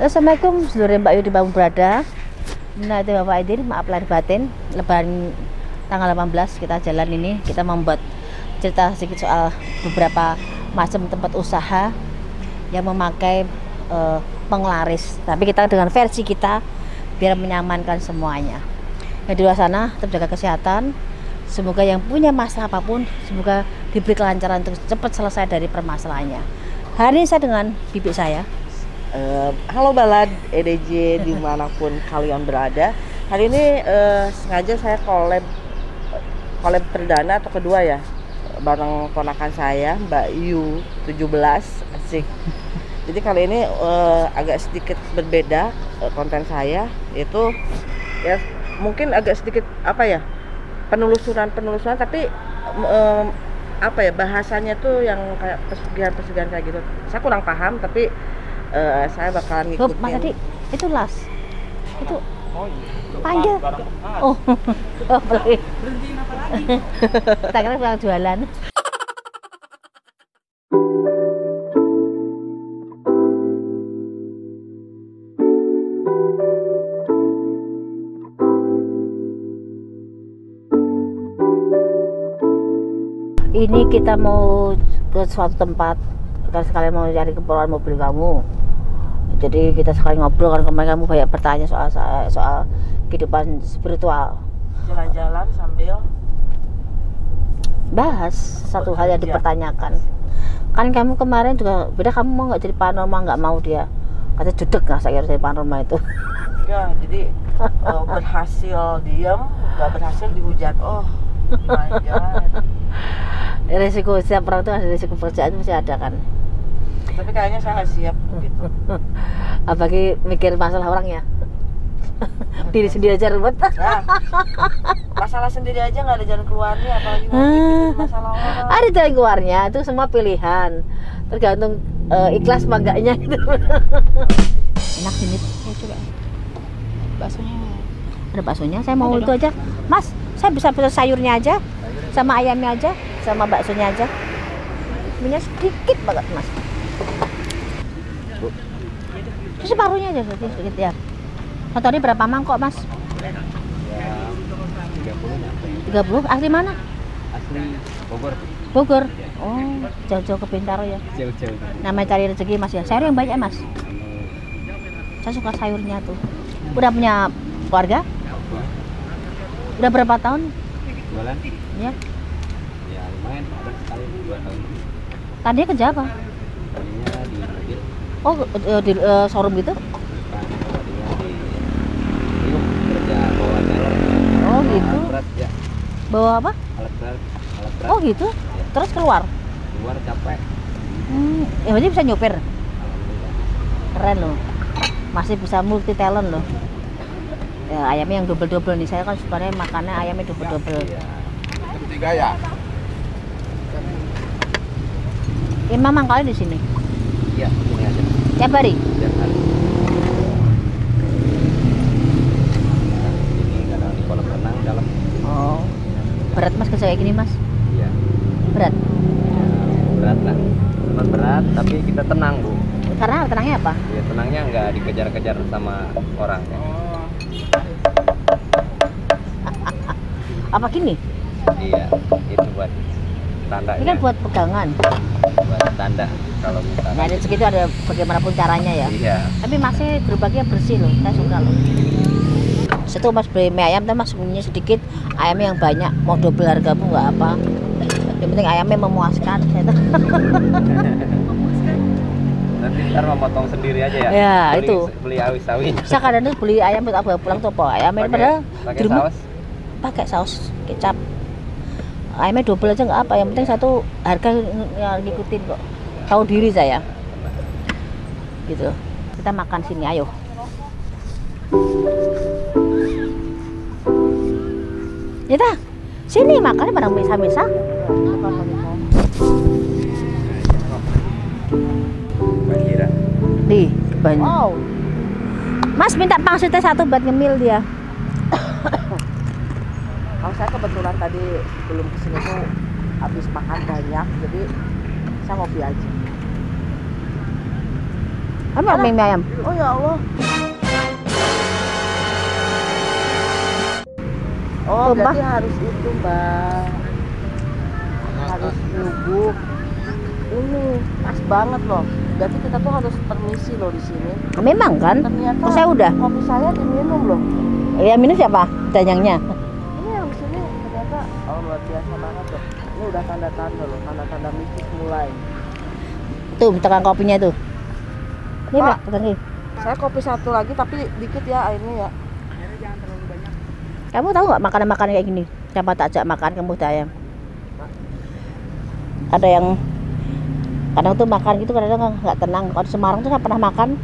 Assalamualaikum seluruh Mbak Yu di Bang Berada. Nah itu Bapak Aidin, maaf lahir batin. Lebaran tanggal 18 kita jalan ini, kita membuat cerita sedikit soal beberapa macam tempat usaha yang memakai penglaris. Tapi kita dengan versi kita biar menyamankan semuanya. Nah di luar sana tetap jaga kesehatan. Semoga yang punya masalah apapun, semoga diberi kelancaran untuk cepat selesai dari permasalahannya. Hari ini saya dengan bibi saya. Halo Balad EDJ dimanapun kalian berada. Hari ini sengaja saya collab perdana atau kedua ya, bareng ponakan saya Mbak Yu 17 asik. Jadi kali ini agak sedikit berbeda konten saya, yaitu ya mungkin agak sedikit penelusuran tapi apa ya, bahasanya tuh yang kayak pesugihan kayak gitu. Saya kurang paham tapi saya bakalan ngikutin. Mas Adi, itu las. Itu panggil. Boleh. Kita kira pulang jualan. Ini kita mau ke suatu tempat, kita sekalian mau cari keperluan mobil kamu. Jadi kita sekali ngobrol, kan kemarin kamu banyak bertanya soal kehidupan spiritual. Jalan-jalan sambil bahas satu hal yang dipertanyakan. Kan kamu kemarin juga beda, kamu mau nggak jadi paranormal, nggak mau dia. Katanya judek nggak saya jadi paranormal itu. Ya, jadi berhasil diam, nggak berhasil dihujat. Oh my god. Resiko setiap orang itu ada, resiko pekerjaan masih ada kan. Tapi kayaknya saya nggak siap gitu. Apalagi mikir masalah orang ya. Diri sendiri aja ribet. Nah, masalah sendiri aja nggak ada jalan keluarnya, apalagi mau mikirin masalah orang. Ada jalan keluarnya, itu semua pilihan. Tergantung ikhlas apa enggaknya gitu. Enak sini. Ya coba. Baksonya. Ada baksonya, saya mau itu aja. Mas, saya bisa pesan sayurnya aja, sama ayamnya aja, sama baksonya aja. Minyak sedikit banget, Mas. Terus separuhnya aja sedikit ya. Motornya berapa mangkok, Mas? Ya, 30. Asli mana? asli Bogor. Bogor. Oh, jauh-jauh ke Bintaro ya. Jauh-jauh. Namanya cari rezeki, Mas ya. Sayur yang banyak, Mas. Saya suka sayurnya tuh. Udah punya keluarga? Udah berapa tahun? Jualan? Ya. Ya lumayan, ada sekali 2 tahun. Tadinya kerja apa? Tadinya di mobil. Oh, di showroom gitu? Bukan, tadinya di Priuk, kerja bawa galon. Oh, gitu. Alat berat ya, Bawa apa? alat berat. Oh, gitu. Ya. Terus keluar. Keluar capek. Ya berarti bisa nyopir. Alhamdulillah. Keren loh. Masih bisa multi talent loh. Ya, ayamnya yang double-double nih. Saya kan sebenarnya makannya ayamnya double-double. Ketiga ya. Memang kali di sini. Iya, ini aja. Tiap hari. Tiap hari. Ini kadang di kolam renang dalam. Oh. Berat Mas kerja kayak gini, Mas? Iya. Berat. Berat lah. Cuman berat, tapi kita tenang, Bu. Karena tenangnya apa? Ya tenangnya nggak dikejar-kejar sama orang ya. Apa gini? Iya, itu buat tanda. Ini kan buat pegangan. Buat tanda kalau misalkan. Nah, rezeki itu ada bagaimanapun caranya ya. Iya. Tapi masih gerobaknya bersih loh, saya suka loh. Situ Mas beli mie ayam, tapi Mas punya sedikit, ayamnya yang banyak. Mau double harga pun nggak apa. Yang penting ayamnya memuaskan. Nanti ntar mau potong sendiri aja ya. Ya, beli, itu. Beli awis-awis. Saya kadang tuh beli ayam buat apa pulang tuh apa? Ayamnya padahal pakai di rumah saus. pakai saus kecap. Ayamnya double aja nggak apa. Yang penting satu harga yang ngikutin kok. Tahu diri saya. Gitu. Kita makan sini, ayo. Kita sini makannya bareng misa-misa. Banjiran. Di banyak. Wow. Mas minta pangsitnya 1 buat ngemil dia. Kalau saya kebetulan tadi belum kesini tuh habis makan banyak, jadi saya ngopi aja. Apa mie ayam? Oh ya Allah. Oh, Tumpah. berarti harus itu, Mbak. Harus nyubuk. Ini pas banget loh. Berarti kita tuh harus permisi loh di sini. Memang kan? Ternyata Oh, saya udah. kopi saya diminum loh. Ya minum siapa? Danyangnya. Ini yang di sini ternyata luar biasa banget loh. Ini udah tanda-tanda loh, tanda-tanda mistis mulai. Tuh, tekan kopinya tuh. Ini Pak. Pak, tekan nih. Saya kopi satu lagi tapi dikit ya airnya ya. Kamu tahu nggak makanan-makanan kayak gini? Siapa tak ajak makan kamu ayam? Ada yang kadang tuh makan gitu kadang nggak tenang. Kalau di Semarang tuh saya pernah makan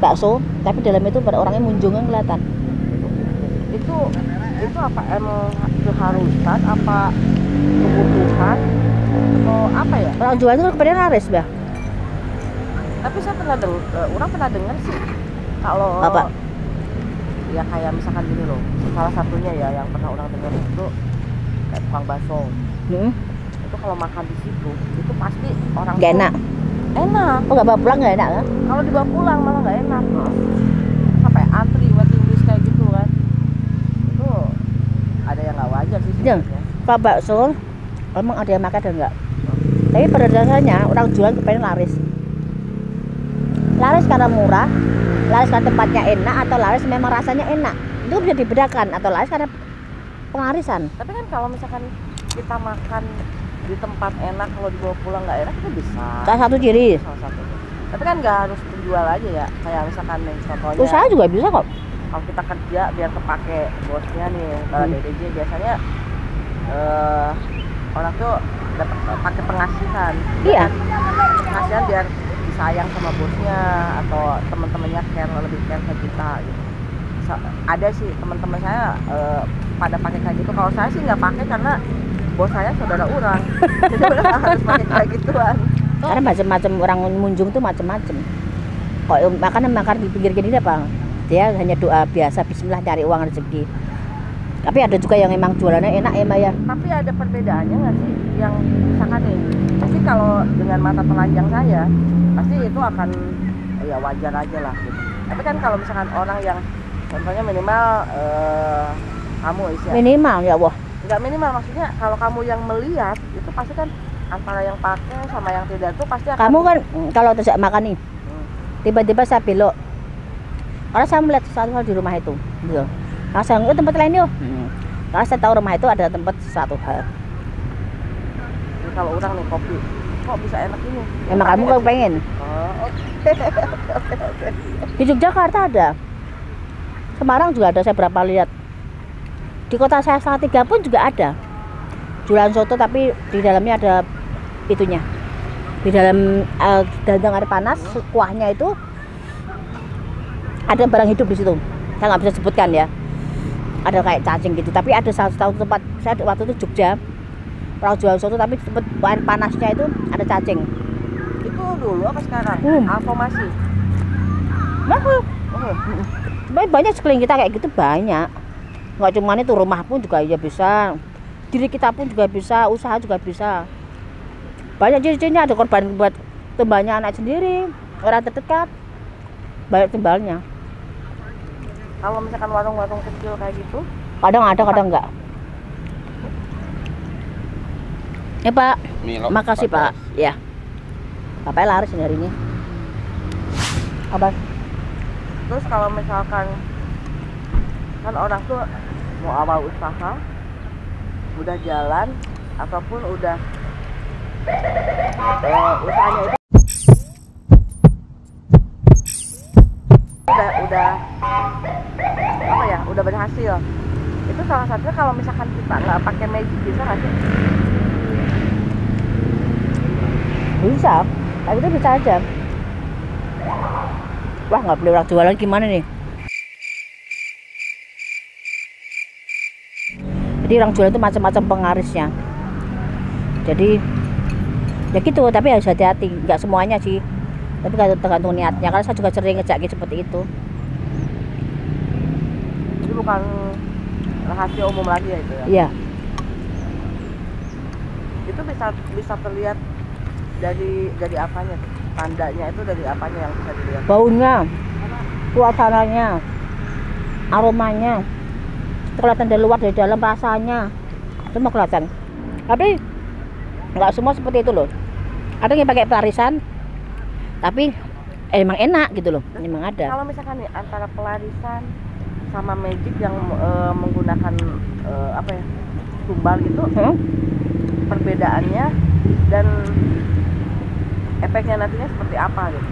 bakso, tapi dalam itu pada orangnya munjungnya kelihatan. Itu apa emang keharusan apa kebutuhan atau apa ya? Orang jual itu kemudian laris, Mbak. Tapi saya pernah orang pernah dengar sih kalau Apa? ya kayak misalkan gini loh, salah satunya ya yang pernah orang dengar itu kayak tukang bakso. Itu kalau makan di situ itu pasti orang Gak tuh enak. enak. Oh, nggak bawa pulang nggak enak kan? Kalau dibawa pulang malah nggak enak. Sampai antri waiting list kayak gitu kan. Itu ada yang nggak wajar sih Iya. sebenarnya. Kalau bakso, emang ada yang makan ada nggak? Tapi pada dasarnya orang jual kepengen laris. Laris karena murah, laris karena tempatnya enak, atau laris memang rasanya enak. Itu bisa dibedakan, atau laris karena pengarisan. Tapi kan kalau misalkan kita makan di tempat enak, kalau dibawa pulang nggak enak itu bisa. Salah satu ciri. Salah satu. Tapi kan nggak harus penjual aja ya. Kayak misalkan nih contohnya. Usaha juga bisa kok. Kalau kita kerja biar kepake bosnya nih, kalau DDJ biasanya orang tuh dapat pakai pengasihan. Iya. Pengasihan biar disayang sama bosnya atau teman-temannya lebih care ke kita gitu. Ada sih teman-teman saya pada pakai kayak gitu. Kalau saya sih nggak pakai karena bos saya saudara orang. Jadi orang harus pakai kayak gituan. Karena macam-macam orang munjung tuh macam-macam. Kok makan di pinggir gini apa? Dia hanya doa biasa, Bismillah cari uang rezeki. Tapi ada juga yang emang jualannya enak ya, Mbak ya. Tapi ada perbedaannya nggak sih? Yang misalkan nih, pasti kalau dengan mata telanjang saya, pasti itu akan ya wajar aja lah gitu. Tapi kan kalau misalkan orang yang contohnya minimal kamu Isya. Minimal ya Allah. Nggak minimal, maksudnya kalau kamu yang melihat itu pasti kan antara yang pakai sama yang tidak tuh pasti akan. Kamu kan kalau terjak makan nih, tiba-tiba saya belok. Karena saya melihat sesuatu hal di rumah itu, gitu. Karena saya ke tempat lain yuk. Karena saya tahu rumah itu ada tempat sesuatu hal. Jadi kalau orang nih kopi, kok bisa enak ini? Emang kamu kan pengen? Oh, oke. Di Yogyakarta ada, Semarang juga ada. Saya berapa lihat. Di kota saya Salatiga pun juga ada. Jualan soto tapi di dalamnya ada itunya. Di dalam dandang air panas, kuahnya itu ada barang hidup di situ. Saya nggak bisa sebutkan ya. Ada kayak cacing gitu. Tapi ada satu tempat saya waktu itu Jogja, orang jual soto tapi tempat air panasnya itu ada cacing. Itu dulu apa sekarang? Apa masih? Mahal. Oh, Banyak sekeliling kita kayak gitu banyak. Nggak cuma itu, rumah pun juga ya bisa. Diri kita pun juga bisa, usaha juga bisa. Banyak ciri-cirinya, ada korban buat tumbalnya anak sendiri, orang terdekat. Banyak tumbalnya. kalau misalkan warung-warung kecil kayak gitu, Kadang ada, kadang enggak. Ya Pak, Milo, makasih Pak. Ya. Bapak laris ini hari ini. Apa? terus kalau misalkan kan orang tuh mau awal usaha, udah jalan ataupun udah usahanya itu udah apa ya, udah berhasil. Itu salah satunya kalau misalkan kita nggak pakai magic bisa nggak sih? Bisa. Tapi itu bisa aja. Wah, nggak boleh orang jualan gimana nih? Jadi orang jualan itu macam-macam pengarisnya. Jadi ya gitu, tapi harus hati-hati. Nggak semuanya sih. Tapi tergantung niatnya. Karena saya juga sering ngejak seperti itu. Jadi bukan rahasia umum lagi ya itu ya? Iya. Itu bisa terlihat dari apanya tuh? tandanya itu dari apanya yang bisa dilihat? Baunya, suasananya, aromanya, kelihatan dari luar dari dalam, rasanya semua kelihatan. Tapi nggak semua seperti itu loh. Ada yang pakai pelarisan, tapi emang enak gitu loh. Emang ada. Kalau misalkan nih antara pelarisan sama magic yang menggunakan apa ya, tumbal gitu, perbedaannya dan efeknya nantinya seperti apa gitu?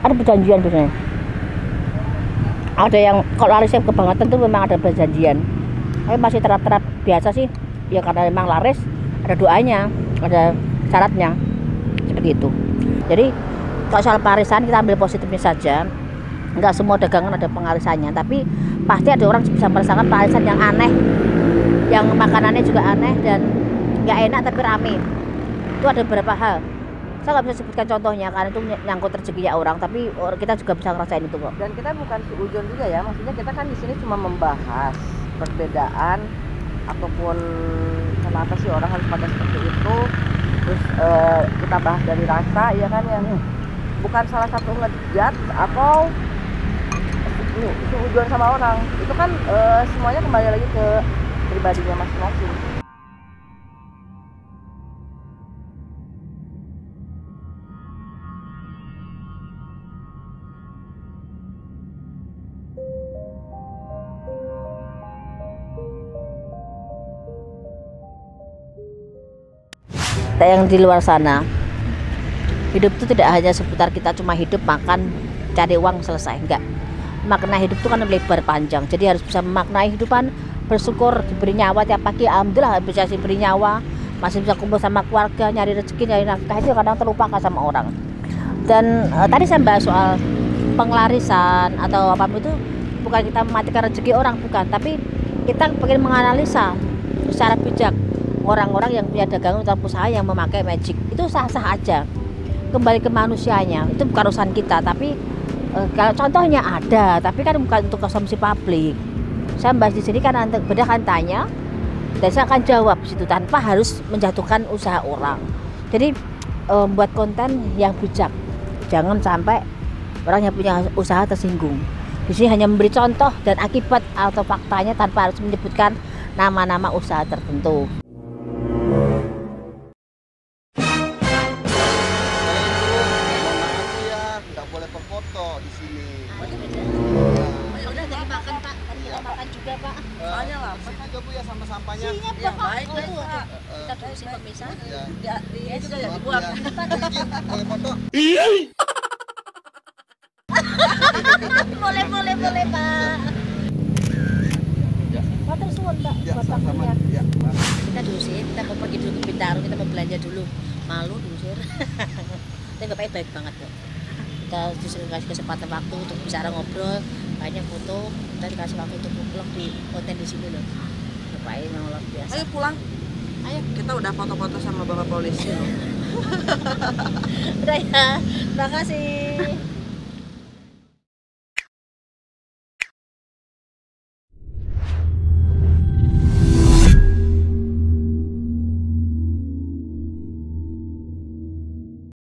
Ada perjanjian biasanya. Ada yang kalau laris yang kebangetan tuh memang ada perjanjian. Tapi masih terap-terap biasa sih. Ya karena memang laris ada doanya, ada syaratnya seperti itu. Jadi kalau soal pelarisan kita ambil positifnya saja. Enggak semua dagangan ada pengarisannya, tapi pasti ada orang bisa merasakan pelarisan yang aneh, yang makanannya juga aneh dan nggak enak tapi rame. Itu ada beberapa hal. Saya nggak bisa sebutkan contohnya karena itu nyangkut rezekinya orang, tapi kita juga bisa ngerasain itu kok. Dan kita bukan seujon juga ya, maksudnya kita kan di sini cuma membahas perbedaan ataupun kenapa sih orang harus pada seperti itu. Terus kita bahas dari rasa ya kan ya. Bukan salah satu ngejat atau seujon sama orang. Itu kan semuanya kembali lagi ke pribadinya masing-masing. Yang di luar sana, hidup itu tidak hanya seputar kita cuma hidup, makan, cari uang, selesai. Enggak. Makna hidup itu kan lebar panjang. Jadi harus bisa memaknai kehidupan, bersyukur diberi nyawa tiap pagi, alhamdulillah bisa diberi nyawa, masih bisa kumpul sama keluarga, nyari rezeki, nyari nafkah. Itu kadang terlupakan sama orang. Dan tadi saya bahas soal pengelarisan atau apapun itu bukan kita mematikan rezeki orang, bukan, tapi kita ingin menganalisa secara bijak orang-orang yang punya dagangan atau usaha yang memakai magic. Itu sah-sah aja, kembali ke manusianya, itu bukan urusan kita. Tapi kalau contohnya ada, tapi kan bukan untuk konsumsi publik. Saya bahas di sini kan beda kan tanya dan saya akan jawab di situ tanpa harus menjatuhkan usaha orang. Jadi buat konten yang bijak, jangan sampai orang yang punya usaha tersinggung. Di sini hanya memberi contoh dan akibat atau faktanya tanpa harus menyebutkan nama-nama usaha tertentu. Nggak boleh berfoto di sini. Udah tadi makan Pak, tadi kita makan juga Pak. Soalnya lah, Juga Bu ya sama sampahnya. Siap Ya, Pak. baik, baik, Oh, Pak. kita tunggu si pemirsa. Ya. dia juga ya Maaf, dibuang. ya. Boleh foto? Boleh Pak. Matur suwun Pak. Ya, buat sama-sama. waktunya. Ya, maaf. Kita dulu sih, kita mau pergi dulu ke Bintaro, kita mau belanja dulu. Malu dulu sih. Tapi bapaknya baik banget kok. Kita disuruh kasih kesempatan waktu untuk bicara ngobrol, banyak foto, kita dikasih waktu untuk vlog di konten di sini loh. Bapaknya memang luar biasa. Ayo pulang. Ayo. Kita udah foto-foto sama bapak polisi loh. Udah ya, terima kasih.